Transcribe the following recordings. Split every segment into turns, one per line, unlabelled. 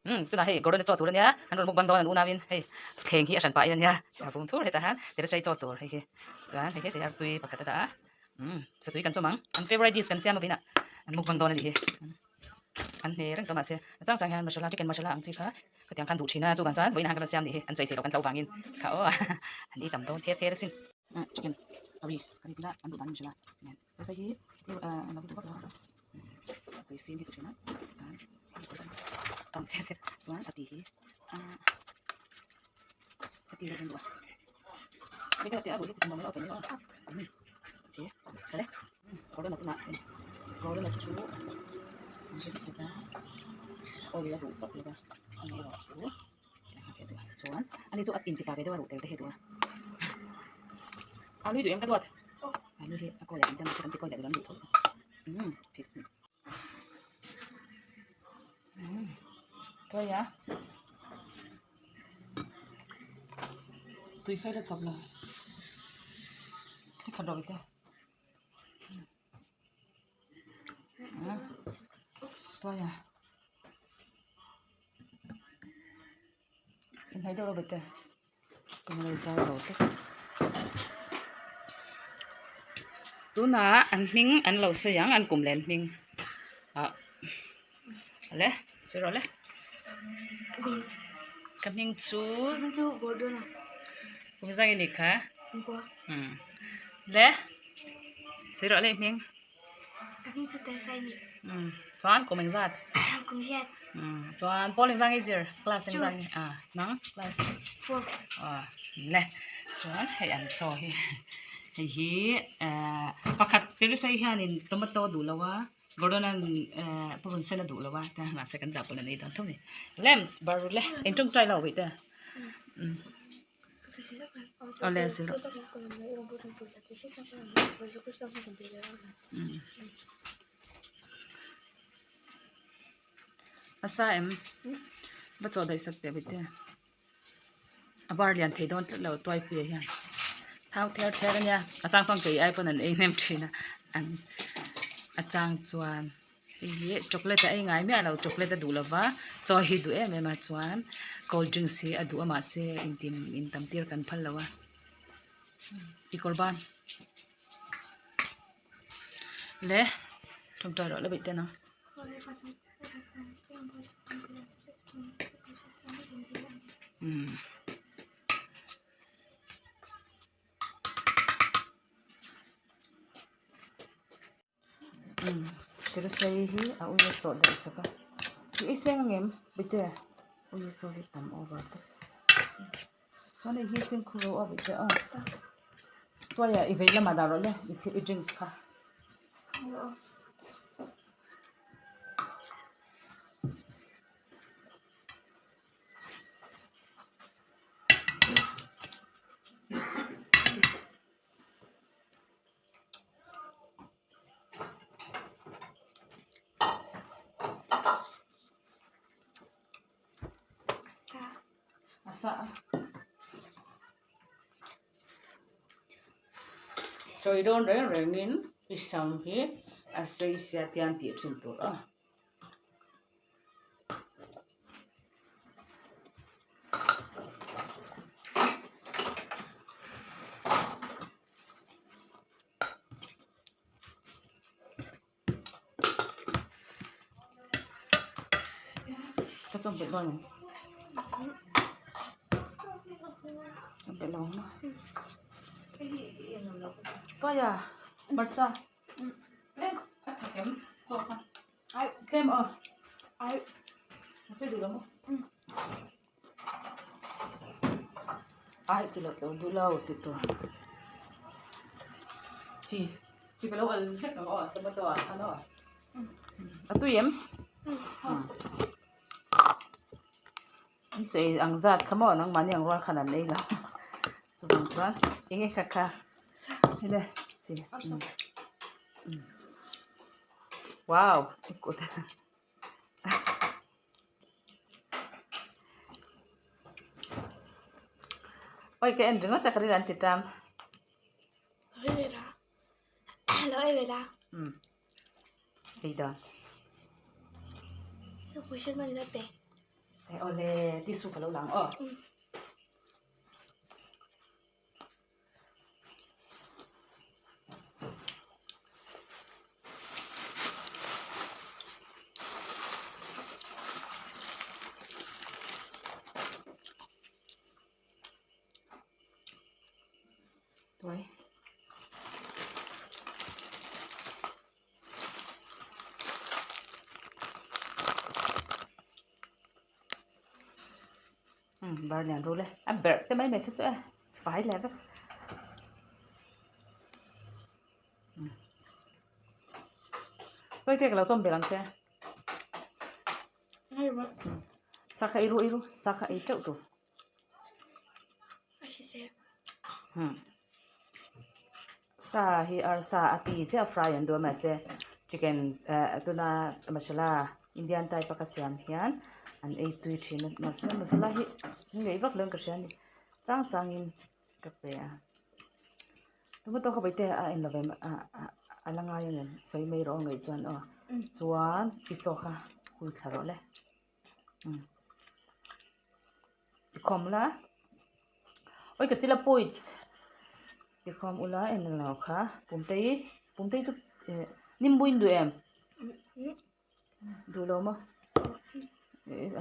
tu na hei gordon cho tur ania an ron muk bang don una win hei Heng hi a san pa in ania a vum thur heta han te sai cho tur hei hi chuan hei te ar tui pakhat ta sa tui kan chomang an favorite dish kan siam avina an muk bang don ani hi an ne rang tama se chang chang han masala chicken masala ang chi kha ka tiang khan du china chu kan chan voin han kan siam ni hi an chei thei kan tau wangin kha o an ni tam don the the sin chicken abi kan tina an du ban masala ne sai hi an lagu tu ba tui fin hi tu china chan tam the the chuan ati hi ati ra dua bây giờ sẽ aluh hi tum mo open ni chi kale ko na tuna ko na chu ôi bây giờ đủ tốt rồi đó anh ấy bảo chú chuan anh ấy cho ăn thì bà cái đó đủ tiền thế thôi anh ấy tụi em cắt luôn anh ấy coi lại em đang coi lại làm đủ thôi fish thôi nhá tùy khai là sập là thích khẩn rồi thế thôi nhá em thấy đâu đâu vậy còn lời sao đâu thế tú na ăn miếng ăn lẩu sôi yang ăn cùng lên miếng lẽ sôi rồi lẽ cái miếng chú
gordon à
cũng ra cái này cả
qua
lẽ sôi rồi lẽ miếng
cái miếng chú tay sai nhỉ
chuan của mình ra
cũng chết
chuan Paul sang cái gì class sang nắng class
four
lẽ chuan hay ăn cho hi pakhat pero sai hanin tomato dulawa gordon an purun sela dulawa ta nga second dapol na ito thoni lems barule entong try law wait ole sila asa em ba cho dai sak te bite abar lian thei don lo toy pi ya thao theo theo nha chang chang kei ai panan ei nem thina an chang chuan hi chocolate ai ngai me alo chocolate du lova cho hi du em ma chuan cold drinks hi adu ama se in tam tir kan phal lawa i korban le thong ta ro le bite na Pero say hi a uya cho dai saka hi iseng ngem bite uya cho hi tam over to chone hi sim khuro a bite to ya i veila ma daro le i drinks kha asa rồi don re re min isang hi asai sia tian ti chin tur có trong bể bao này trong bể lâu mà coi à bật ra lên em cho con ai xem ai chơi được không ai thì là từ lâu từ từ chị cái lâu ăn hết cả rồi tao bắt đầu ăn rồi tôi em chị ăn giặt không ở nang mani ăn rồi khả năng này là cho bạn chuan nghe kaka đây đây chị wow ikut ôi cái em đừng có ta cái làm thịt ram
lỗi về ra
đi đó
tôi phải xem nó bể
tissue ka lo lang Tuổi bà nè rồi lên anh bẹt cái mấy mày thích sẽ phải là vậy tôi thấy cái là trong bể làm xe
Hay quá.
Saka iru saka itu tuh
Asyik set.
sa hi ar sa ati che fry and do ma se chicken tuna masala Indian type pakasiam hian an ei tui thin masala hi ngei vak leng ka sian chang chang in ka pe a tuma to ka baite a in lovem a langa yan soi mei ro ngei chuan chuan ki chokha hui tharo le ti khom la oi ka chila poits ti khom ula en la kha pumtei chu nimbuin du em du lo ma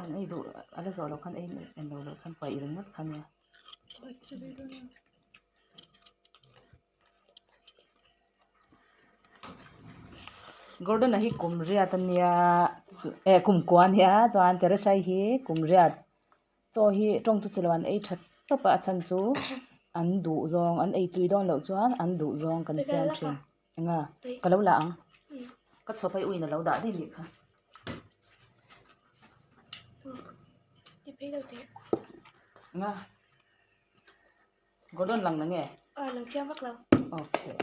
an ei du ala zo lo khan ei en lo khan pai ring mat khan ya Gordon hi kumria tania kumkwan ya chuan teresa hi kumria cho hi tong tu chelwan ei that to pa chan chu an du zong an ei tui don lo chuan an du zong kan siam thin nga ka lo la ang ka chopai uina lo da di li kha
Đi phê đầu tiên.
nga Gordon lang na nge
Lần xem bắt đầu.
okay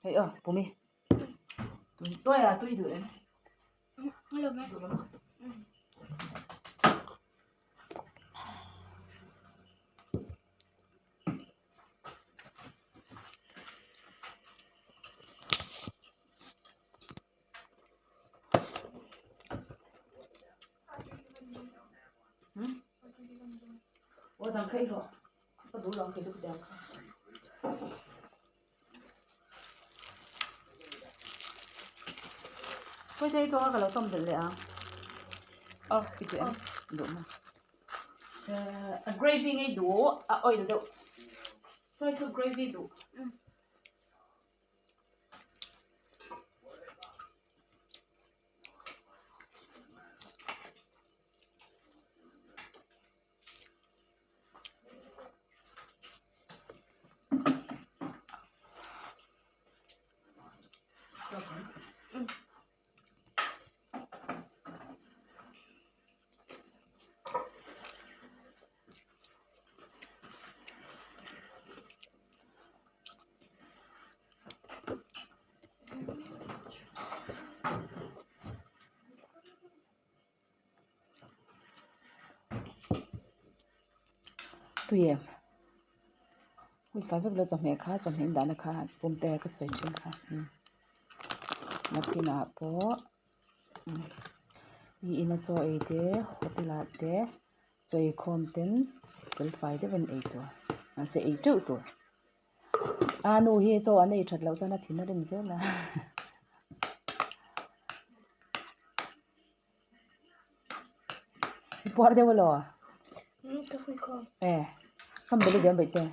hey pumi tôi tui du em
Hello mẹ.
Ủa thằng khỉ rồi có đủ lòng thì tôi đẹp Quay đây cho cái lẩu tôm được lẹ cái chuyện đủ mà gravy ngay đủ ôi được đâu thôi cho gravy đủ tui em ui phải việc là chồng mẹ khá chồng hiện đại là khá bông tè cái sợi trên khá nắp kia nè po ina cho ấy thế hotel là thế cho ấy không tên cái phải thế bên ấy thôi anh sẽ ấy trước thôi nu hi cho anh ấy thật lâu cho nó thì nó đừng chết là bỏ đi vào lo
Tôi không không.
xong bây giờ bị tè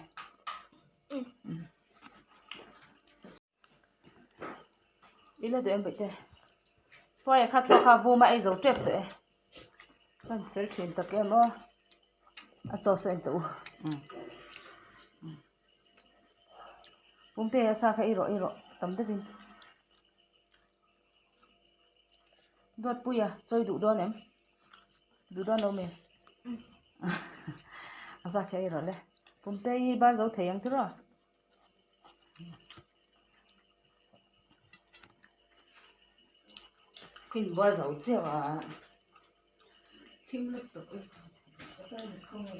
đi là tụi em bị tè tôi khát cho khá vô mà ấy dấu trẹp tụi em cần phải chuyển tập em cho xem tụ bông tè sao khá ý rõ tấm thế vinh đoạt bùi chơi đủ đón em đủ đón đâu mình sao khá ý rõ lẽ bông tè bao dấu thấy em thứ rồi Quỳnh bao dấu chiều Kim lực tục không này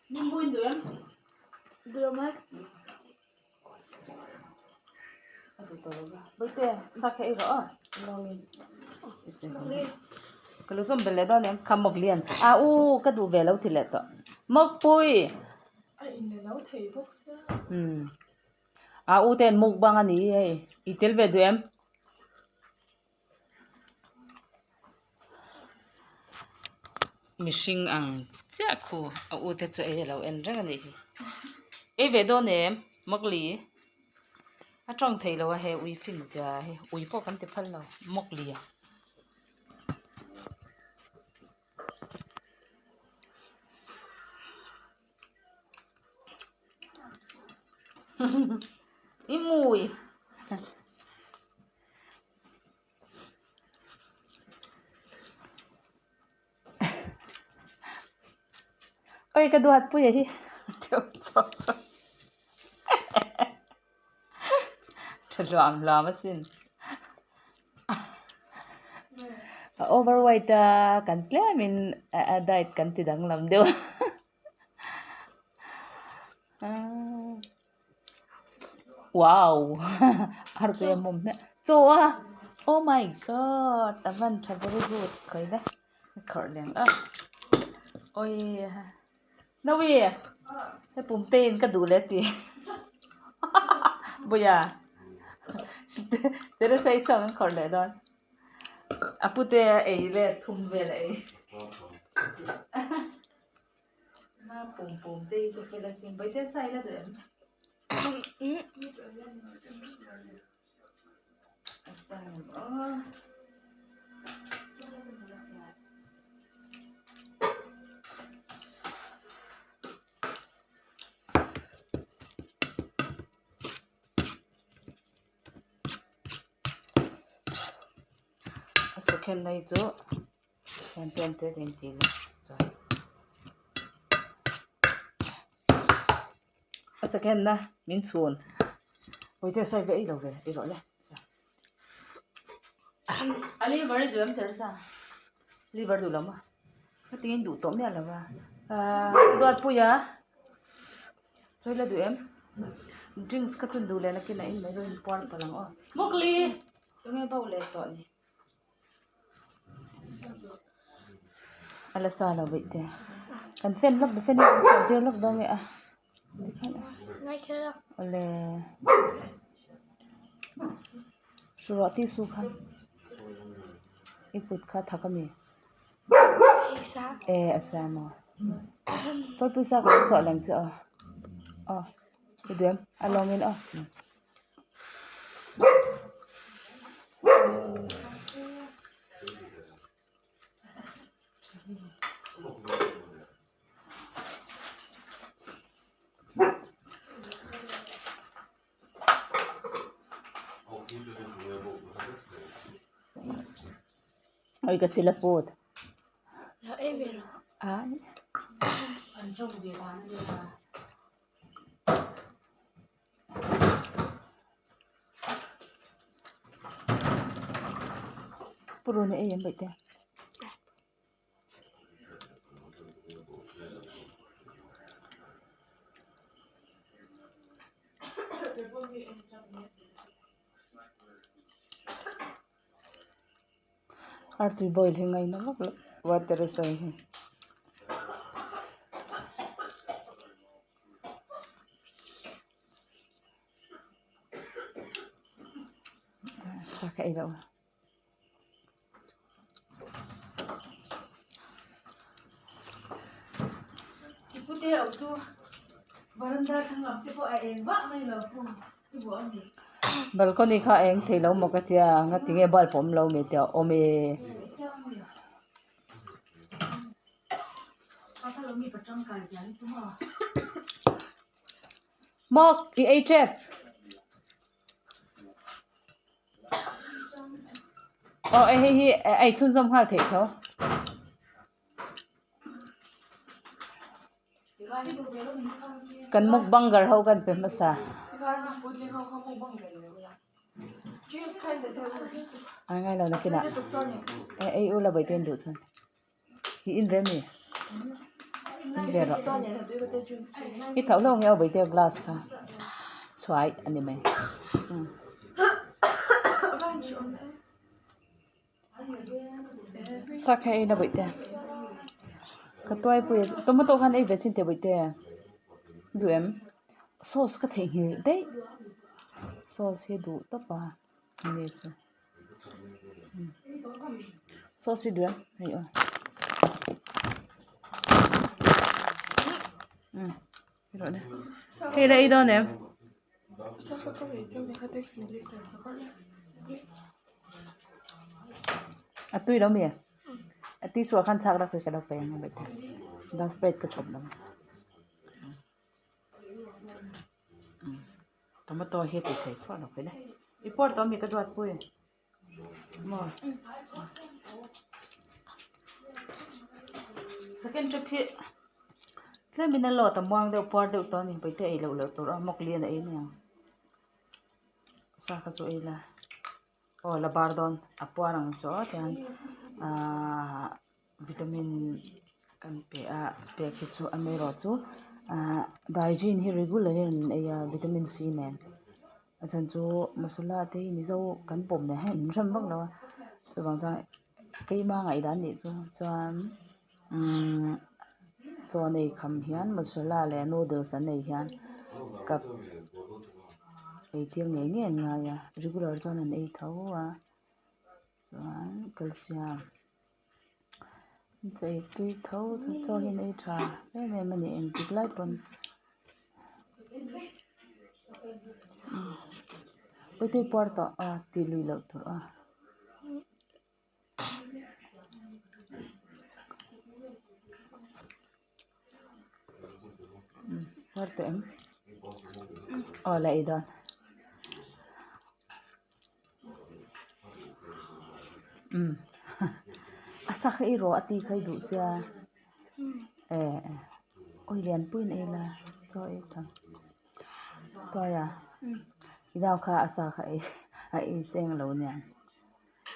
nhưng buồn rồi em
Đưa mắt.
bây giờ sao cái rõ cái lúc zoom về đó em cầm một liền cái đủ về lâu thì lệ đó mốc bụi tên mục bang anh ấy itel về đuôi em missing ang chắc khu thế cho ấy lâu em rất là này ấy về đó nè em mốc lì trong thầy lâu hay uy phim giờ hay uy phô cắm tiếp phân lâu mốc lì ý mùi ôi cái đồ hạt bùi ấy thiếu cho thật làm xin overweight kan tle min diet kan tidang lam deu wow arpe mom ne choa oh my god avan very good kai da khorleng oi nawi he pum ten ka du le ti boya tere sai chang khorle don apute ei le thum ve le na pum te cho fe la sim bai te sai la de second này chỗ em tên tên gì rồi second na min chuan oi te sai ve lo ve đi rồi này liver được em thấy sao liver đủ lắm à cái tiếng đủ tóm này là ba đoạt puya chơi là đủ em drinks cái chuyện đủ lên là cái này mấy đôi important phải làm mốc ly tôi nghe bao lệ tọt này ala là vậy thế cần phen lấp phen đi chọn tiêu lấp đâu vậy
Ngay kia đâu.
Ole surati sukhan ikut kha thakami
Sa.
asama tôi pusa ko so lang cha idem along in oi ka chila pot
Là em về rồi.
Anh trông về bán đi mà puro na em vậy thế arti boil है ngay nó lắm water sai है pakai đâu
Putih aku tu. Baranda thangam te po ai en ba mai lo pu. Ibu am ni.
balcony kha eng thei lo mo ka tia nga tinge bal pom lo me tia ome
Kata lo mi patang kai jan tu ma.
mok i chef ai chun zom hal thei tho kan muk bangar ho kan pe masa
Kan aku je kau kamu bang gel le ya. drinks kind of
ai ngay là nó kia nè
tục cho nhỉ
ai u là bảy tên đủ chân thì in về mi in về rồi
cho nhỉ là tôi có thể drinks
ít thấu lâu nghe bảy tên glass cả xoài anh em mày sắc hay là bảy tên cái toai bùi tôi mới tôi khăn ấy về trên tiền bảy tên đủ em sauce cái thể hiện đấy sauce hết đủ tất cả này chứ sauce đủ em hay à rồi đấy hay là đâu nè
sao có thể trong cái text này lên
à tôi đâu mày à tí xóa khăn chắc ra cái đâu phải anh biết đang spread cái chụp lắm tomato hết thì thấy thoát được cái này import tao mình cái đoạt bùi mà second trip here thế mình lo tầm mong đều part đều tao này bây giờ lâu lâu tao mọc liền ấy nè sao cái chỗ ấy là là bardon apa nang cho thì vitamin kan pe khi chu ame ro chu dietary hi regular in vitamin C nen achan chu masala te mi zo kan pom ne hen ram bak lo chu bang cha ke ma ngai dan ni chu chuan cho nei kham hian masala le noodles an nei hian kap ei tiang nei nge nga ya regular chuan an ei tho chuan calcium chạy tùy thấu cho hiện ấy trà cái này mình em kịp lại còn bây giờ porto thì lùi lợt thôi porto em lại đó asa khai ro ati khai du sia oi lian puin e la cho e thang to ya idao kha asa kha ai seng lo nya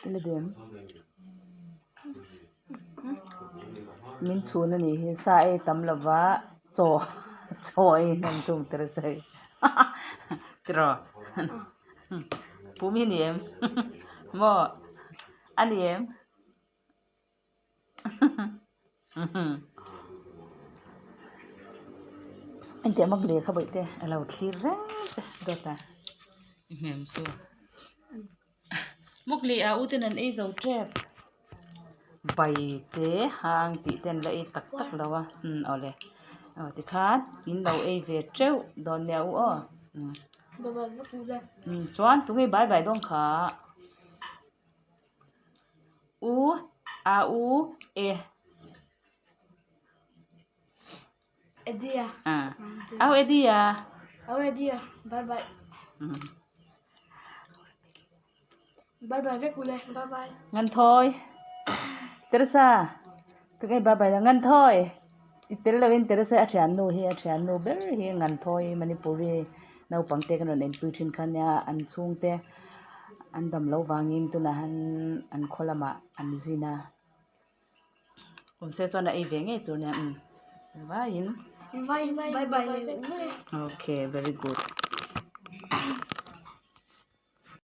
ile dem min chuna ni he sa e tam lawa cho e nam tum ter sai tro pu mi ni em mo ani em anh tiệm mắc lìa không bị thế là một khi rất được à mềm tu mắc lìa ưu tiên anh ấy dầu trẹp bảy thế hàng tỷ tiền lại tắc tắc đâu à ở đây thì khác in đầu ấy về treo đòn nèo chuan tụi mình bye bye đông khá u e
Edia.
Edia.
Edia. Bye bye. Bye bye với cô đây. Bye bye.
Ngân thôi. Teresa. Tụi cái bye bye là ngân thôi. Itel là bên Teresa achian no ber hi ngân thôi Manipuri nau pangte kan nen puchin khanya an chungte an dam lo wangin tu na an kholama an zina. Se chona ei venge tu ne. Bye bye.
Bye bye.
Okay, very good.